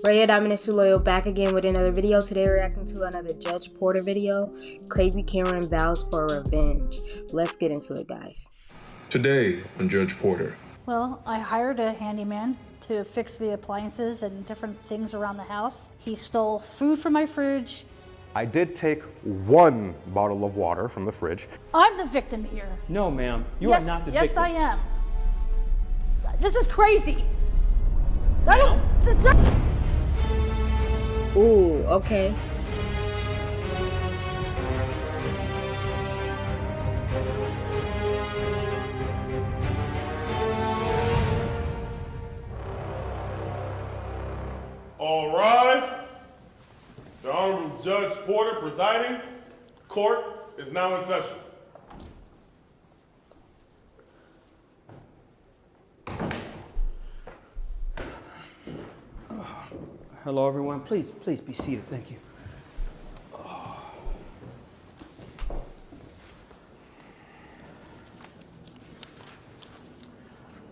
Raya Diamond Loyal back again with another video. Today we're reacting to another Judge Porter video. Crazy Cameron vows for revenge. Let's get into it, guys. Today on Judge Porter. Well, I hired a handyman to fix the appliances and different things around the house. He stole food from my fridge. I did take one bottle of water from the fridge. I'm the victim here. No, ma'am. You Yes, are not the yes, victim. I am. This is crazy. Ooh, okay. All rise. The Honorable Judge Porter presiding. Court is now in session. Hello, everyone. Please be seated. Thank you.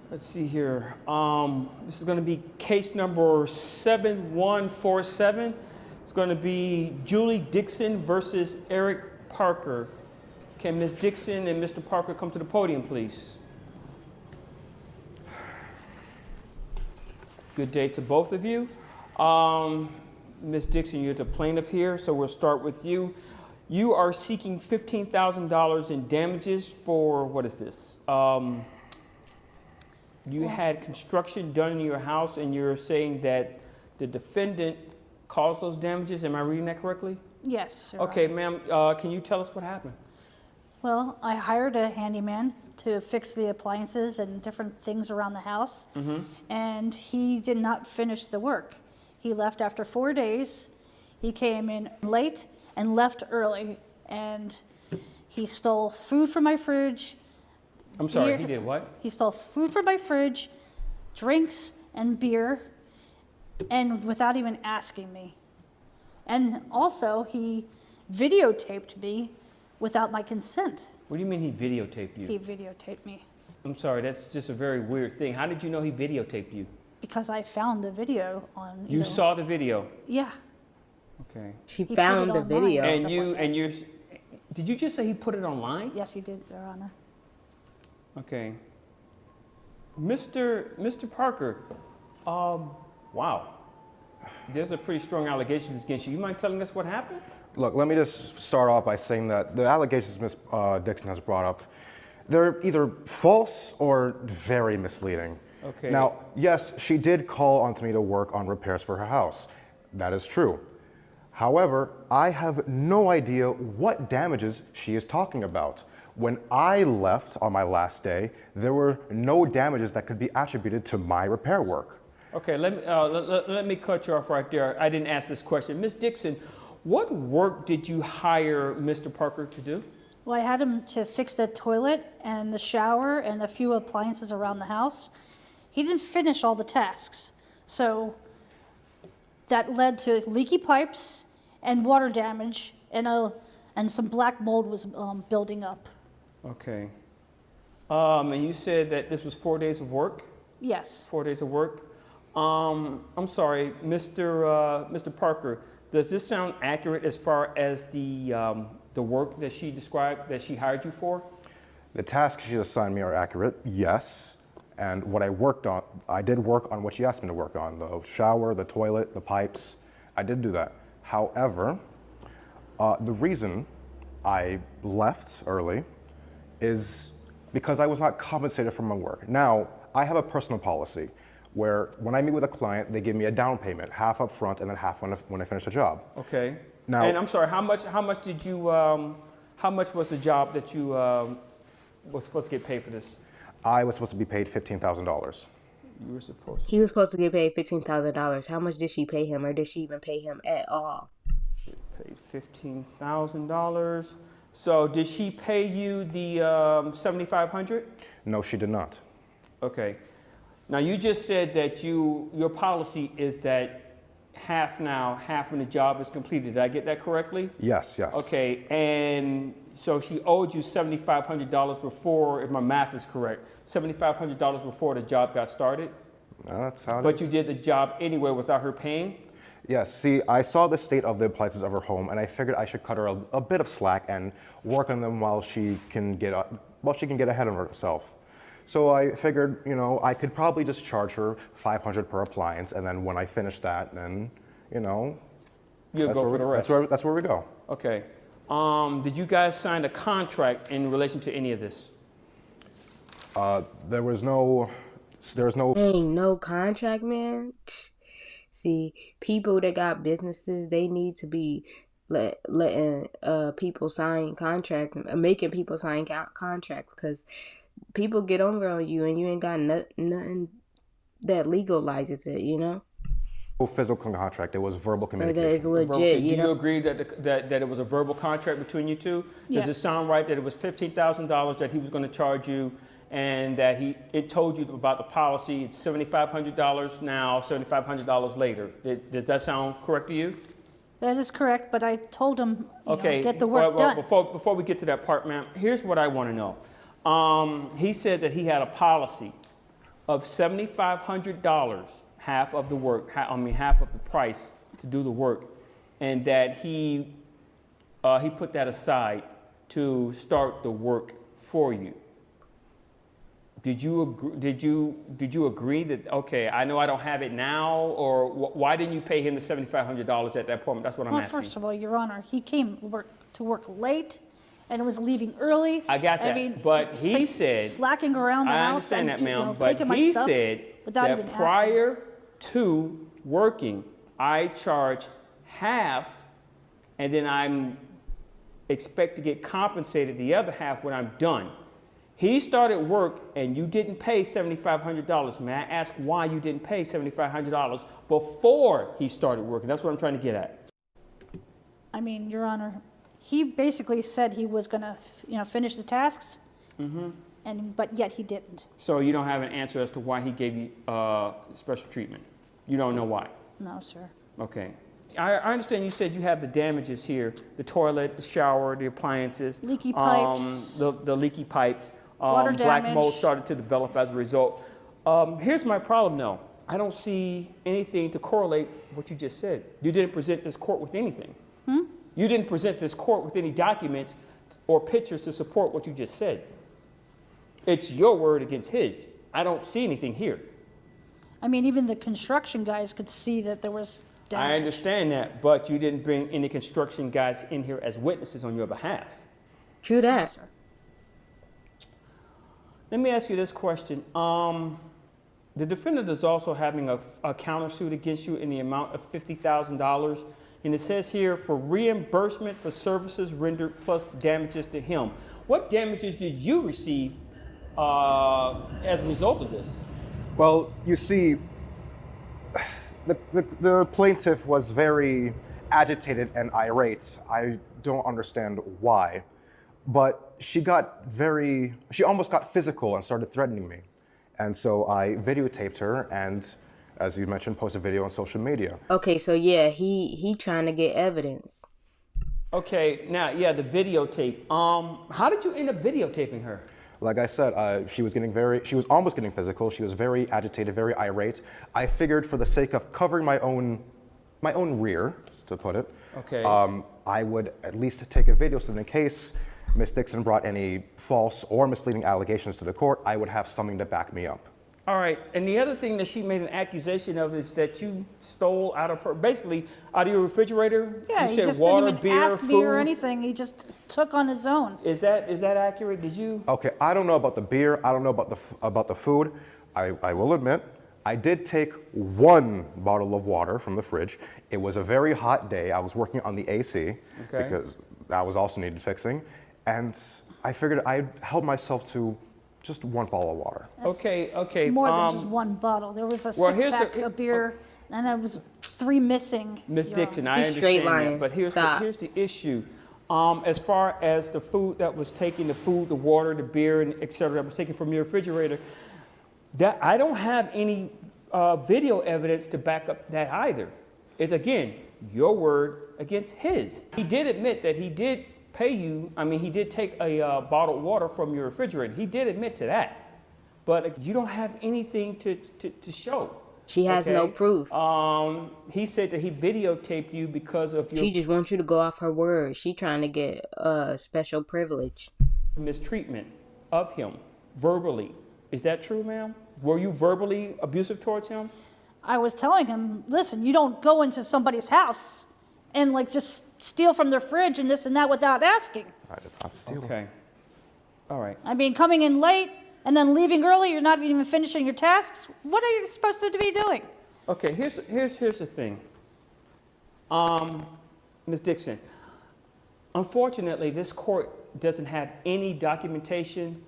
Let's see here. This is going to be case number 7147. It's going to be Julie Dixon versus Eric Parker. Can Ms. Dixon and Mr. Parker come to the podium, please? Good day to both of you. Ms. Dixon, you're the plaintiff here, so we'll start with you. You are seeking $15,000 in damages for, what is this? You had construction done in your house and you're saying that the defendant caused those damages. Am I reading that correctly? Yes. Your Okay, Honor. ma'am, can you tell us what happened? Well, I hired a handyman to fix the appliances and different things around the house, and he did not finish the work. He left after 4 days. He came in late and left early, and he stole food from my fridge. I'm sorry, he did what? He stole food from my fridge, drinks and beer, and without even asking me. And also, he videotaped me without my consent. What do you mean he videotaped you? He videotaped me I'm sorry, that's just a very weird thing. How did you know he videotaped you? because I found the video on. You saw the video? Yeah. Okay. She He found put the it online. video. And And stuff you, like that. and you're, did you just say he put it online? Yes, he did, Your Honor. Okay. Mr. Parker, wow. There's a pretty strong allegations against you. You mind telling us what happened? Look, let me just start off by saying that the allegations Ms. Dixon has brought up, they're either false or very misleading. Okay. Now, yes, she did call onto me to work on repairs for her house. That is true. However, I have no idea what damages she is talking about. When I left on my last day, there were no damages that could be attributed to my repair work. Okay, let me cut you off right there. I didn't ask this question. Ms. Dixon, what work did you hire Mr. Parker to do? Well, I had him to fix the toilet and the shower and a few appliances around the house. He didn't finish all the tasks, so that led to leaky pipes and water damage, and some black mold was building up. Okay. And you said that this was 4 days of work? Yes. 4 days of work? I'm sorry, Mr. Parker, does this sound accurate as far as the work that she described that she hired you for? The tasks she assigned me are accurate, yes. And what I worked on, I did work on what she asked me to work on, the shower, the toilet, the pipes. I did do that. However, the reason I left early is because I was not compensated for my work. Now, I have a personal policy where when I meet with a client, they give me a down payment, half up front and then half when I finish the job. Okay. Now, and I'm sorry, how much did you, how much was the job that you was supposed to get paid for this? I was supposed to be paid $15,000. You were supposed to. He was supposed to get paid $15,000. How much did she pay him, or did she even pay him at all? Paid $15,000. So did she pay you the $7,500? No, she did not. Okay. Now you just said that your policy is that half now, half when the job is completed. Did I get that correctly? Yes, yes. Okay, and so she owed you $7,500 before, if my math is correct, $7,500 before the job got started? That's how it But is. you did the job anyway without her paying? Yes, see, I saw the state of the appliances of her home, and I figured I should cut her a bit of slack and work on them while she can get ahead of herself. So I figured, you know, I could probably just charge her $500 per appliance, and then when I finish that, then, you know, You'll go for the rest. That's where we go. Okay. Did you guys sign a contract in relation to any of this? There was no. Ain't no contract, man. See, people that got businesses, they need to be letting people sign contracts, making people sign contracts, because people get over on you and you ain't got nothing that legalizes it, you know? Physical contract. It was verbal That communication. is legit, Do you know? you agree that it was a verbal contract between you two? Does Yeah. it sound right that it was $15,000 that he was going to charge you, and that it told you about the policy? It's $7,500 now, $7,500 later. Does that sound correct to you? That is correct, but I told him, Okay. get the work well, done. Before we get to that part, ma'am, here's what I want to know. He said that he had a policy of $7,500, half of the work, half of the price to do the work, and that he put that aside to start the work for you. Did you agree that, okay, I know I don't have it now, or why didn't you pay him the $7,500 at that point? That's what I'm Well, asking. first of all, Your Honor, he came to work late and was leaving early. I got that, I mean, but it's he like said, slacking around the I house understand and that, ma'am, but taking my he stuff said without that even asking. prior to working, I charge half, and then I'm expect to get compensated the other half when I'm done. He started work and you didn't pay $7,500. May I ask why you didn't pay $7,500 before he started working? That's what I'm trying to get at. I mean, Your Honor, he basically said he was going to, finish the tasks, but yet he didn't. So you don't have an answer as to why he gave you special treatment? You don't know why? No, sir. Okay. I understand you said you have the damages here, the toilet, the shower, the appliances. Leaky pipes. The leaky pipes. Water Black damage. mold started to develop as a result. Here's my problem though. I don't see anything to correlate what you just said. You didn't present this court with anything. You didn't present this court with any documents or pictures to support what you just said. It's your word against his. I don't see anything here. I mean, even the construction guys could see that there was damage. I understand that, but you didn't bring any construction guys in here as witnesses on your behalf. True that. Let me ask you this question. The defendant is also having a countersuit against you in the amount of $50,000. And it says here for reimbursement for services rendered plus damages to him. What damages did you receive as a result of this? Well, you see, the plaintiff was very agitated and irate. I don't understand why, but she almost got physical and started threatening me. And so I videotaped her and, as you mentioned, posted a video on social media. Okay, so yeah, he trying to get evidence. Okay, now, yeah, the videotape. How did you end up videotaping her? Like I said, she was almost getting physical. She was very agitated, very irate. I figured for the sake of covering my own rear, to put it, Okay. I would at least take a video so that in case Ms. Dixon brought any false or misleading allegations to the court, I would have something to back me up. All right, and the other thing that she made an accusation of is that you stole out of her, basically out of your refrigerator. Yeah, you he said just water, didn't even beer, ask food. me or anything. He just took on his own. Is that accurate? Did you? Okay, I don't know about the beer. I don't know about the food. I will admit, I did take one bottle of water from the fridge. It was a very hot day. I was working on the AC because that was also needed fixing, and I figured I'd help myself to just one bottle of water. Okay. More than just one bottle. There was a well, here's six-pack the- of beer, and there was 3 missing. Ms. Your Dixon, Honor. I He's straight understand lying. that, but Stop. here's the issue. As far as the food that was taken, the food, the water, the beer, and et cetera, that was taken from your refrigerator, that I don't have any video evidence to back up that either. It's, again, your word against his. He did admit that he did pay you, he did take a bottled water from your refrigerator. He did admit to that. but you don't have anything to show. She has no proof. He said that he videotaped you because of your She just wants you to go off her word. She trying to get special privilege. mistreatment of him verbally. Is that true, ma'am? Were you verbally abusive towards him? I was telling him, listen, you don't go into somebody's house and like just steal from their fridge and this and that without asking. I did not steal. Okay. All right. I mean, coming in late and then leaving early, you're not even finishing your tasks. What are you supposed to be doing? Okay, here's the thing. Ms. Dixon, unfortunately, this court doesn't have any documentation,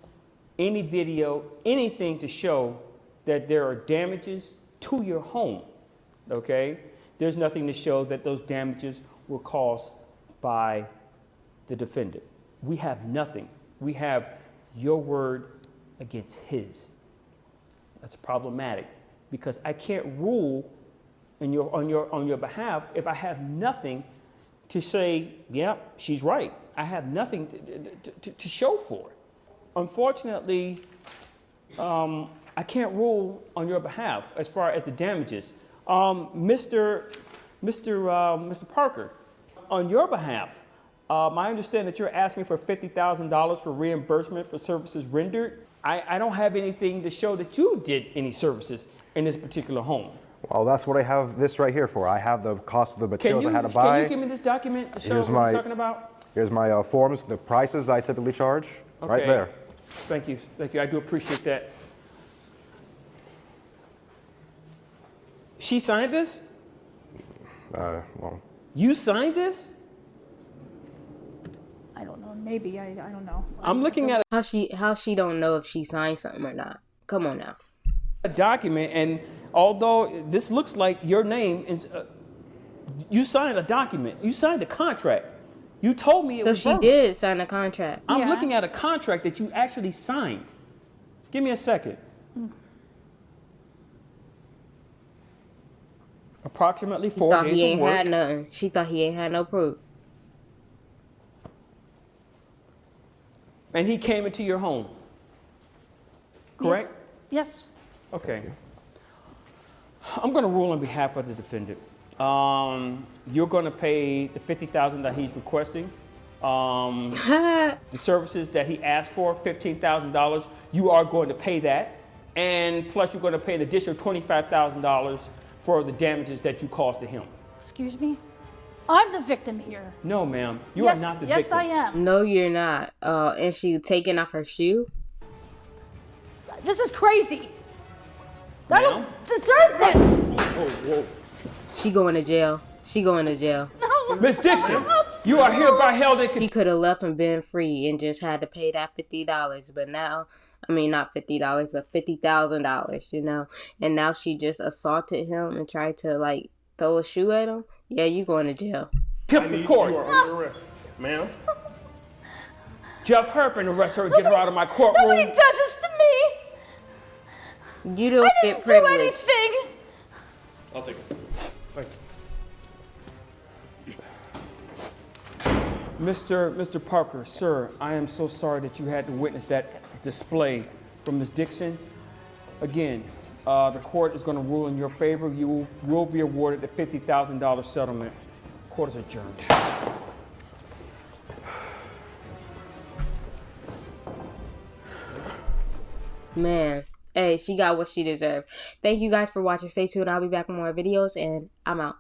any video, anything to show that there are damages to your home, okay? There's nothing to show that those damages were caused by the defendant. We have nothing. We have your word against his. That's problematic because I can't rule on your behalf if I have nothing to say, yeah, she's right. I have nothing to show for it. Unfortunately, I can't rule on your behalf as far as the damages. Mr. Parker, on your behalf, I understand that you're asking for $50,000 for reimbursement for services rendered. I don't have anything to show that you did any services in this particular home. Well, that's what I have this right here for. I have the cost of the materials I had to buy. Can you give me this document to show Here's what my- you're talking about? Here's my forms, the prices I typically charge, right Okay. there. Thank you. Thank you. I do appreciate that. She signed this? Well, You signed this? I don't know. Maybe. I don't know. I'm looking at How she don't know if she signed something or not? Come on now. a document, and although this looks like your name, you signed a document. You signed a contract. You told me it So was she verbal. did sign a contract. I'm Yeah. looking at a contract that you actually signed. Give me a second. Approximately 4 Thought days he ain't of work. had nothing. She thought he ain't had no proof. And he came into your home. Correct? Yes. Okay. I'm going to rule on behalf of the defendant. You're going to pay the $50,000 that he's requesting. The services that he asked for, $15,000, you are going to pay that. And plus you're going to pay an additional $25,000 for the damages that you caused to him. Excuse me? I'm the victim here. No, ma'am, you yes, are not the yes, victim. I am. No, you're not. And she taking off her shoe. This is crazy. I Ma'am? don't deserve this. Whoa, whoa. She going to jail. She going to jail. No. Miss Dixon, you are hereby held in She contempt. could have left and been free and just had to pay that $50. But now, I mean, not $50, but $50,000, you know. And now she just assaulted him and tried to, like, throw a shoe at him. Yeah, you going to jail. Tip the court. You are under arrest, ma'am. Jeff Herpin, arrest her and get her out of my courtroom. Nobody does this to me. You don't I get didn't do privilege. anything. I'll take it. Thank you. Mr. Parker, sir, I am so sorry that you had to witness that display from Ms. Dixon. Again, the court is going to rule in your favor. You will be awarded the $50,000 settlement. Court is adjourned. Man. Hey, she got what she deserved. Thank you guys for watching. Stay tuned. I'll be back with more videos, and I'm out.